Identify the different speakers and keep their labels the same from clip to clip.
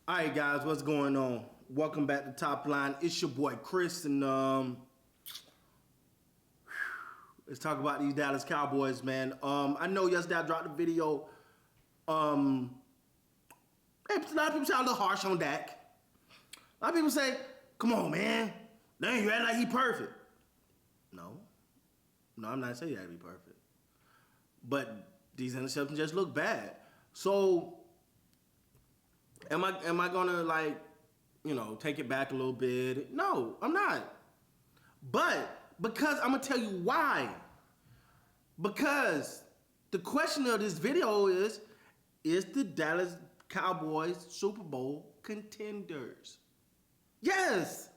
Speaker 1: All right, guys, what's going on? Welcome back to Top Line. It's your boy Chris, and let's talk about these Dallas Cowboys, man. I know yesterday I dropped a video. A lot of people say I'm a little harsh on Dak. A lot of people say, "Come on, man, dang, you act like he perfect." No, I'm not saying he had to be perfect, but these interceptions just look bad. So. Am I gonna take it back a little bit? No, I'm not. But because I'm gonna tell you why. Because the question of this video is the Dallas Cowboys Super Bowl contenders? Yes.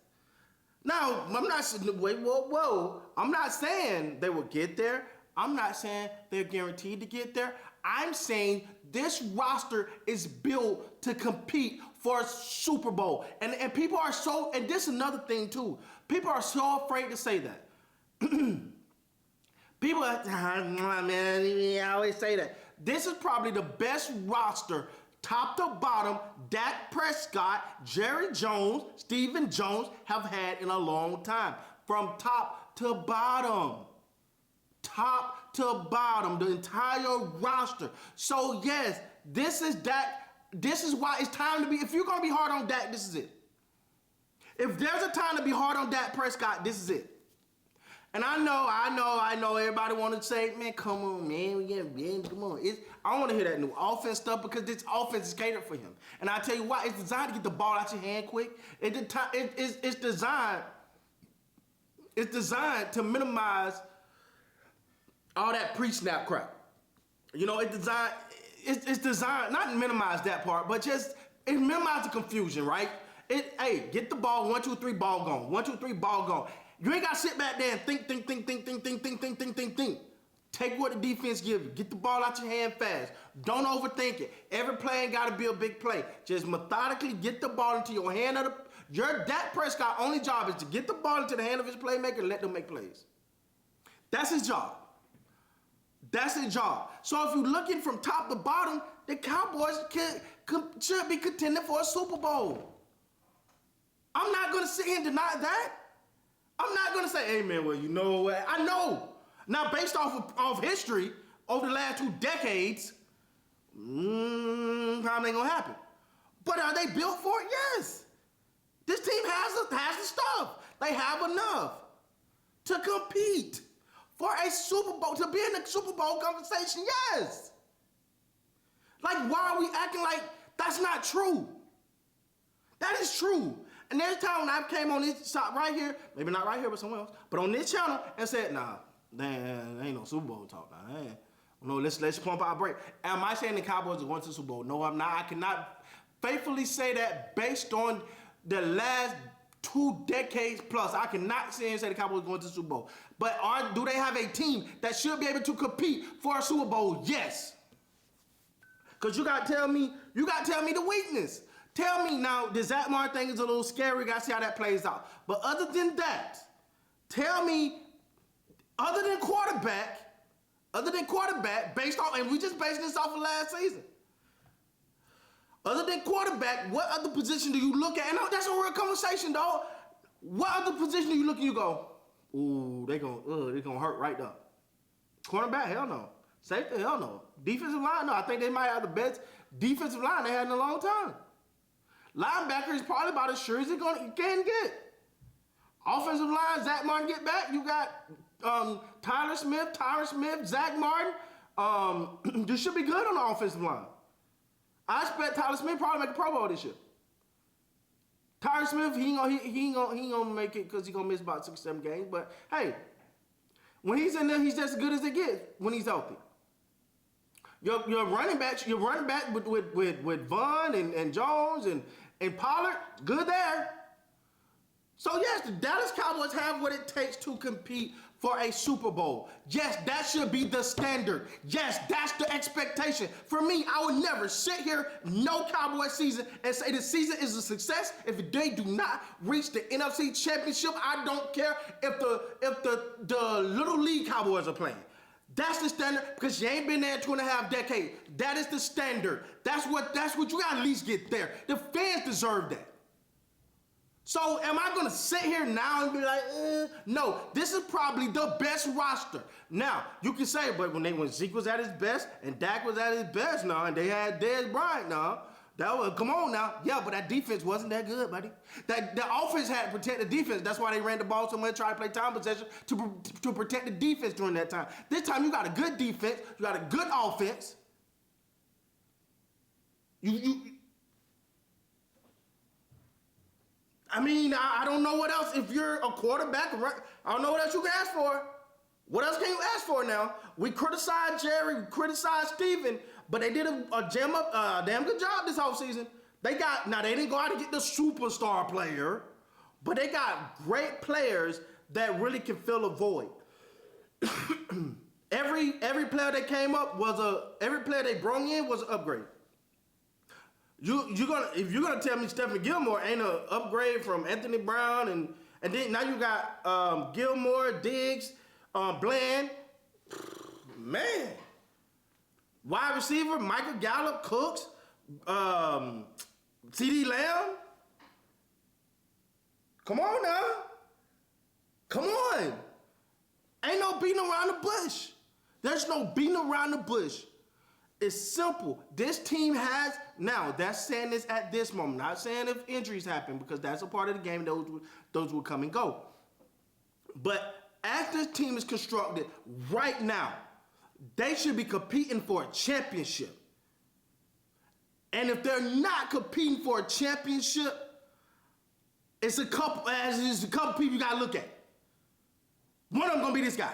Speaker 1: Now I'm not saying whoa. I'm not saying they will get there. I'm not saying they're guaranteed to get there. I'm saying this roster is built to compete for a Super Bowl. And people are so, and this is another thing too. People are so afraid to say that. People are, man, I always say that. This is probably the best roster, top to bottom, Dak Prescott, Jerry Jones, Stephen Jones have had in a long time. From top to bottom. Top to bottom, the entire roster. So yes, this is Dak. This is why it's time to be. If you're gonna be hard on Dak, this is it. If there's a time to be hard on Dak Prescott, this is it. And I know. Everybody want to say, man, come on, man, come on. I don't want to hear that new offense stuff because this offense is catered for him. And I tell you why, it's designed to get the ball out your hand quick. It's designed to minimize all that pre-snap crap. You know, it's designed not to minimize that part, but just it minimize the confusion, right? Hey, get the ball, 1, 2, 3, ball gone. 1, 2, 3, ball gone. You ain't gotta sit back there and think. Take what the defense gives you. Get the ball out your hand fast. Don't overthink it. Every play ain't gotta be a big play. Just methodically get the ball into your hand your Dak Prescott only job is to get the ball into the hand of his playmaker and let them make plays. That's his job. That's his job. So if you're looking from top to bottom, the Cowboys should be contending for a Super Bowl. I'm not going to sit here and deny that. I'm not going to say, hey, man, well, you know what? I know. Now, based off history over the last 2 decades, probably ain't going to happen. But are they built for it? Yes. This team has the stuff. They have enough to compete. For a Super Bowl, to be in the Super Bowl conversation, yes. Like, why are we acting like that's not true? That is true. And there's a time when I came on this shot right here, maybe not right here, but somewhere else, but on this channel and said, nah, there ain't no Super Bowl talk now. No, let's pump our break. Am I saying the Cowboys are going to the Super Bowl? No, I'm not. I cannot faithfully say that based on the last 2 decades plus. I cannot sit and say the Cowboys are going to the Super Bowl. But do they have a team that should be able to compete for a Super Bowl? Yes. Because you got to tell me the weakness. Tell me now, the Zach Martin thing is a little scary. Got to see how that plays out. But other than that, tell me, other than quarterback, based off, and we just basing this off of last season. Other than quarterback, what other position do you look at? And that's a real conversation, dog. What other position do you look and you go, ooh, they gonna hurt right now. Cornerback, hell no. Safety, hell no. Defensive line, no. I think they might have the best defensive line they had in a long time. Linebacker is probably about as sure as you can get. Offensive line, Zach Martin get back. You got Tyron Smith, Zach Martin. This should be good on the offensive line. I expect Tyler Smith probably make a Pro Bowl this year. Tyron Smith, he ain't gonna make it because he's gonna miss about 6 or 7 games. But hey, when he's in there, he's just as good as it gets when he's healthy. Your running back with Vaughn and Jones and Pollard, good there. So yes, the Dallas Cowboys have what it takes to compete for a Super Bowl. Yes, that should be the standard. Yes, that's the expectation. For me, I would never sit here, no Cowboys season, and say the season is a success if they do not reach the NFC Championship. I don't care if the Little League Cowboys are playing. That's the standard because you ain't been there 2.5 decades. That is the standard. That's what you gotta at least get there. The fans deserve that. So am I gonna sit here now and be like, no, this is probably the best roster. Now, you can say, but when Zeke was at his best and Dak was at his best now, and they had Dez Bryant now, come on now. Yeah, but that defense wasn't that good, buddy. The offense had to protect the defense. That's why they ran the ball so much, tried to play time possession to protect the defense during that time. This time you got a good defense, you got a good offense. I don't know what else. If you're a quarterback, I don't know what else you can ask for. What else can you ask for now? We criticized Jerry, we criticized Steven, but they did a damn good job this offseason. They didn't go out and get the superstar player, but they got great players that really can fill a void. Every player that came up every player they brought in was an upgrade. If you're gonna tell me Stephen Gilmore ain't an upgrade from Anthony Brown and then now you got Gilmore, Diggs, Bland, man. Wide receiver, Michael Gallup, Cooks, CD Lamb. Come on now. Come on. Ain't no beating around the bush. There's no beating around the bush. It's simple. This team has, now that's saying this at this moment, not saying if injuries happen because that's a part of the game, those will come and go. But as this team is constructed right now, they should be competing for a championship. And if they're not competing for a championship, it's a couple people you gotta look at. One of them gonna be this guy.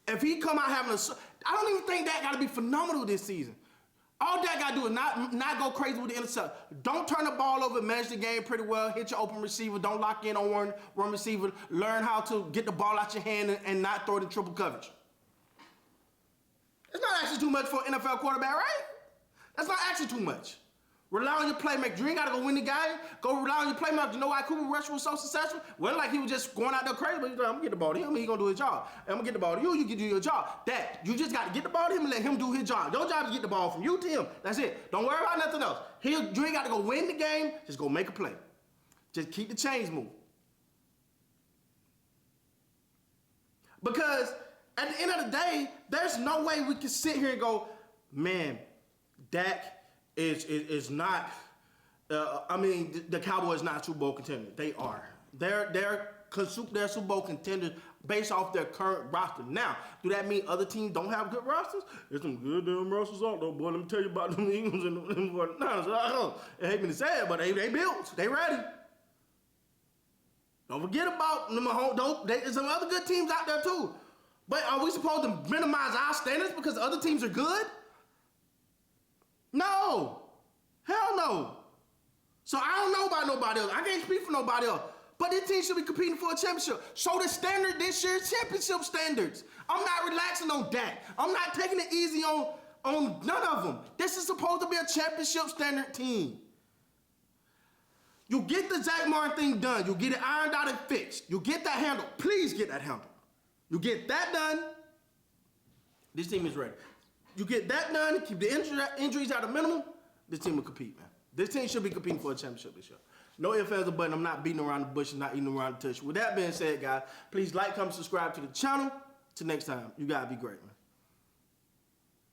Speaker 1: If he come out having I don't even think that gotta be phenomenal this season. All that gotta do is not go crazy with the interception. Don't turn the ball over, manage the game pretty well, hit your open receiver, don't lock in on one receiver, learn how to get the ball out your hand and not throw it in triple coverage. It's not actually too much for an NFL quarterback, right? That's not actually too much. Rely on your playmaker. You ain't got to go win the game. Go rely on your playmaker. You know why Cooper Rush was so successful? Wasn't like he was just going out there crazy, but he's like, I'm going to get the ball to him and he's going to do his job. I'm going to get the ball to you, you can do your job. You just got to get the ball to him and let him do his job. Your job is to get the ball from you to him. That's it. Don't worry about nothing else. You ain't got to go win the game. Just go make a play. Just keep the chains moving. Because at the end of the day, there's no way we can sit here and go, man, Dak is not, the Cowboys not Super Bowl contenders. They are. They're Super Bowl contenders based off their current roster. Now, do that mean other teams don't have good rosters? There's some good damn rosters out there, boy. Let me tell you about them Eagles and them 49ers. I hate me to say it, but they built. They ready. Don't forget about them. There's some other good teams out there too. But are we supposed to minimize our standards because other teams are good? No. Hell no. So I don't know about nobody else. I can't speak for nobody else. But this team should be competing for a championship. So the standard this year is championship standards. I'm not relaxing on Dak. I'm not taking it easy on none of them. This is supposed to be a championship standard team. You get the Zach Martin thing done. You get it ironed out and fixed. You get that handled. Please get that handled. You get that done. This team is ready. You get that done, keep the injuries at a minimum, this team will compete, man. This team should be competing for a championship this year. No ifs, ands, or buts. I'm not beating around the bush and not eating around the tush. With that being said, guys, please like, comment, subscribe to the channel. Till next time, you gotta be great, man.